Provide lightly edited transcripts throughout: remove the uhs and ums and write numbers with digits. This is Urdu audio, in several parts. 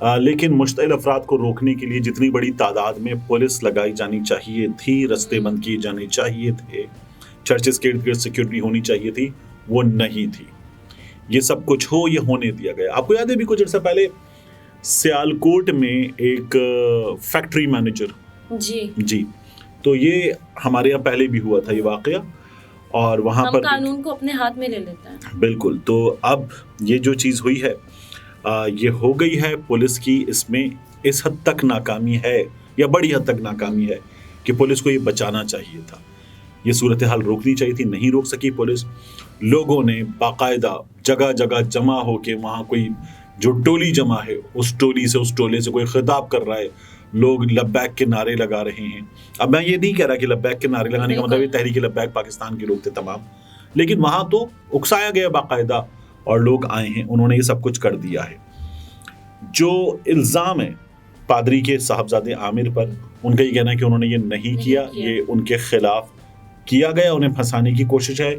لیکن مشتعل افراد کو روکنے کے لیے جتنی بڑی تعداد میں پولیس لگائی جانی چاہیے تھی، رستے بند کیے جانے چاہیے تھے، چرچز کے ارد گرد سیکورٹی ہونی چاہیے تھی، وہ نہیں تھی. یہ سب کچھ یہ ہونے دیا گیا. آپ کو یاد ہے بھی کچھ عرصہ پہلے سیالکوٹ میں ایک فیکٹری مینیجر، جی تو یہ ہمارے یہاں پہلے بھی ہوا تھا یہ واقعہ، اور وہاں پر قانون کو اپنے ہاتھ میں لے لیتا ہے. بالکل. تو اب یہ جو چیز ہوئی ہے یہ ہو گئی ہے پولیس کی، اس میں اس حد تک ناکامی ہے یا بڑی حد تک ناکامی ہے کہ پولیس کو یہ بچانا چاہیے تھا، یہ صورتحال روکنی چاہیے تھی، نہیں روک سکی پولیس. لوگوں نے باقاعدہ جگہ جگہ جمع ہو کے، وہاں کوئی جو ٹولی جمع ہے اس ٹولی سے اس ٹولے سے کوئی خطاب کر رہا ہے، لوگ لبیک کے نعرے لگا رہے ہیں. اب میں یہ نہیں کہہ رہا کہ لبیک کے نعرے لگانے کا مطلب یہ تحریک لبیک پاکستان کے لوگ تھے تمام، لیکن وہاں تو اکسایا گیا باقاعدہ، اور لوگ آئے ہیں، انہوں نے یہ سب کچھ کر دیا ہے. جو الزام ہے پادری کے صاحبزادے عامر پر، ان کا یہ کہنا ہے کہ انہوں نے یہ نہیں کیا، یہ ان کے خلاف کیا گیا، انہیں پھنسانے کی کوشش ہے،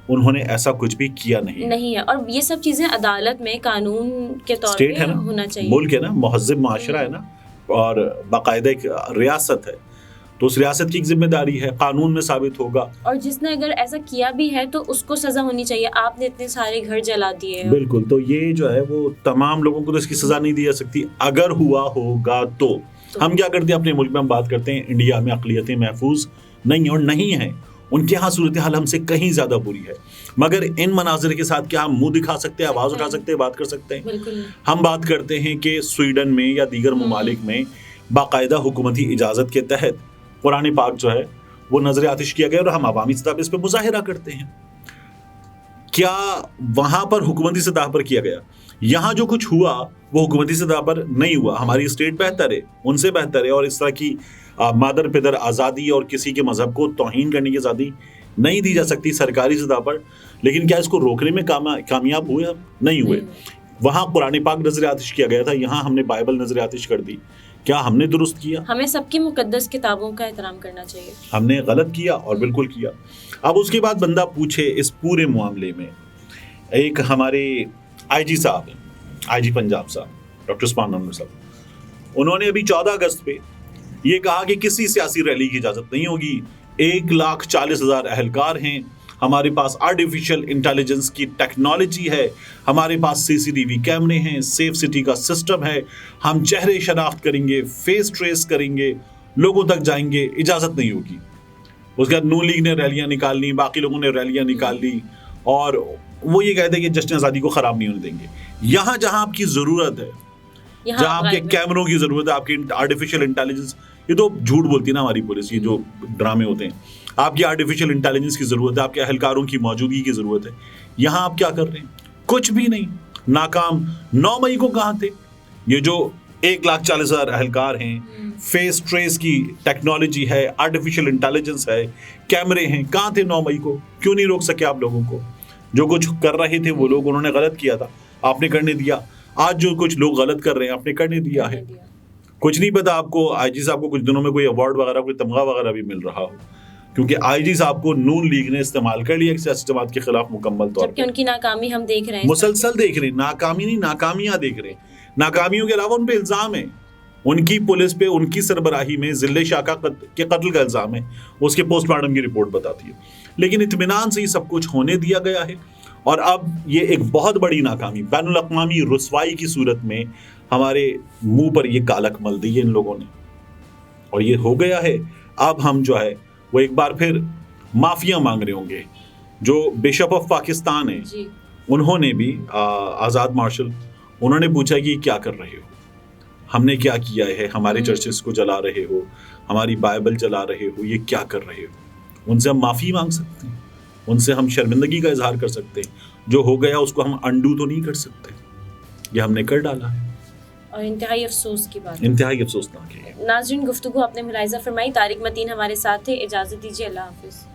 انہوں نے ایسا کچھ بھی کیا نہیں ہے. اور یہ سب چیزیں عدالت میں قانون کے طور پہ ہونا چاہیے. ملک ہے نا، مہذب معاشرہ ہے نا، اور باقاعدہ ایک ریاست ہے، تو اس ریاست کی ایک ذمہ داری ہے، قانون میں ثابت ہوگا. اور جس نے اگر ایسا کیا بھی ہے تو اس کو سزا ہونی چاہیے. آپ نے اتنے سارے گھر جلا دیے. بالکل. تو یہ جو ہے وہ تمام لوگوں کو تو اس کی سزا نہیں دی جا سکتی. اگر ہوا ہوگا تو ہم کیا کرتے ہیں اپنے ملک میں، ہم بات کرتے ہیں انڈیا میں اقلیتیں محفوظ نہیں اور نہیں ہیں، ان کے ہاں صورتحال ہم سے کہیں زیادہ بری ہے، مگر ان مناظر کے ساتھ کیا ہم منہ دکھا سکتے ہیں، آواز اٹھا سکتے ہیں، بات کر سکتے ہیں؟ بالکل. ہم بات کرتے ہیں کہ سویڈن میں یا دیگر ممالک میں باقاعدہ حکومتی اجازت کے تحت قرآن پاک جو ہے وہ نظر آتش کیا گیا، اور ہم عوامی سطح پہ اس پہ مظاہرہ کرتے ہیں. کیا وہاں پر حکومتی سطح پر کیا گیا؟ یہاں جو کچھ ہوا وہ حکومتی سطح پر نہیں ہوا. ہماری اسٹیٹ بہتر ہے، ان سے بہتر ہے، اور اس طرح کی مادر پدر آزادی اور کسی کے مذہب کو توہین کرنے کی آزادی نہیں دی جا سکتی سرکاری سطح پر. لیکن کیا اس کو روکنے میں کامیاب ہوئے؟ ہم نہیں ہوئے. وہاں قرآن پاک نظر آتش کیا گیا تھا، یہاں ہم نے بائبل نظر آتش کر دی. کیا ہم نے درست کیا؟ ہمیں سب کی مقدس کتابوں کا احترام کرنا چاہیے. ہم نے غلط کیا، اور بالکل کیا. اب اس کے بعد بندہ پوچھے اس پورے معاملے میں، ایک ہمارے آئی جی صاحب ہیں، آئی جی پنجاب صاحب ڈاکٹر عثمان نامور صاحب، انہوں نے ابھی 14 اگست پہ یہ کہا کہ کسی سیاسی ریلی کی اجازت نہیں ہوگی. 1,40,000 اہلکار ہیں، ہمارے پاس آرٹیفیشل انٹیلیجنس کی ٹیکنالوجی ہے، ہمارے پاس CCTV کیمرے ہیں، سیف سٹی کا سسٹم ہے، ہم چہرے شناخت کریں گے، فیس ٹریس کریں گے، لوگوں تک جائیں گے، اجازت نہیں ہوگی. اس کے بعد نون لیگ نے ریلیاں نکال لی، باقی لوگوں نے ریلیاں نکال لی، اور وہ یہ کہتے ہیں کہ جشن آزادی کو خراب نہیں ہونے دیں گے. یہاں جہاں آپ کی ضرورت ہے، جہاں آپ کے کیمروں کی ضرورت ہے، آپ کی آرٹیفیشل انٹیلیجنس، یہ تو جھوٹ بولتی ہے نا ہماری پولیس، یہ جو ڈرامے ہوتے ہیں، آپ کی آرٹیفیشل انٹیلیجنس کی ضرورت ہے، آپ کے اہلکاروں کی موجودگی کی ضرورت ہے. یہاں آپ کیا کر رہے ہیں؟ کچھ بھی نہیں. ناکام. 9 مئی کو کہاں تھے؟ یہ جو 1,40,000 اہلکار ہیں، فیس ٹریس کی ٹیکنالوجی ہے، آرٹیفیشل انٹیلیجنس ہے، کیمرے ہیں، کہاں تھے 9 مئی کو؟ کیوں نہیں روک سکے آپ لوگوں کو؟ جو کچھ کر رہے تھے وہ لوگ، انہوں نے غلط کیا تھا، آپ نے کرنے دیا. آج جو کچھ لوگ غلط کر رہے ہیں آپ نے کرنے دیا ہے. کچھ نہیں پتا آپ کو آئی جی صاحب کو کچھ دنوں میں کوئی ایوارڈ وغیرہ، کوئی تمغہ وغیرہ بھی مل رہا ہو، کیونکہ آئی جی صاحب کو نون لیگ نے استعمال کر لیا ایک سیاسی جماعت کے خلاف مکمل طور پر. ان کی ناکامی ہم دیکھ رہے ہیں، مسلسل دیکھ رہے ہیں، ناکامی نہیں ناکامیاں دیکھ رہے ہیں. ناکامیوں کے علاوہ ان پہ الزام ہے، ان کی پولیس پہ، ان کی سربراہی میں ذل شاکا کے قتل کا الزام ہے، اس کے پوسٹ مارٹم کی رپورٹ بتاتی ہے. لیکن اطمینان سے یہ سب کچھ ہونے دیا گیا ہے، اور اب یہ ایک بہت بڑی ناکامی، بین الاقوامی رسوائی کی صورت میں ہمارے منہ پر یہ کالک مل دی ہے ان لوگوں نے، اور یہ ہو گیا ہے. اب ہم جو ہے وہ ایک بار پھر معافیاں مانگ رہے ہوں گے. جو بشپ آف پاکستان ہیں، انہوں نے بھی آزاد مارشل، انہوں نے پوچھا کہ کیا کر رہے ہو، ہم نے کیا کیا ہے، ہمارے چرچز کو جلا رہے ہو، ہماری بائبل جلا رہے ہو، یہ کیا کر رہے ہو. ان سے ہم معافی مانگ سکتے ہیں، ان سے ہم شرمندگی کا اظہار کر سکتے ہیں. جو ہو گیا اس کو ہم انڈو تو نہیں کر سکتے، یہ ہم نے کر ڈالا ہے، اور انتہائی افسوس کی بات، انتہائی افسوسناک ہے. ناظرین، گفتگو آپ نے ملاحظہ فرمائی. طارق متین ہمارے ساتھ تھے. اجازت دیجیے، اللہ حافظ.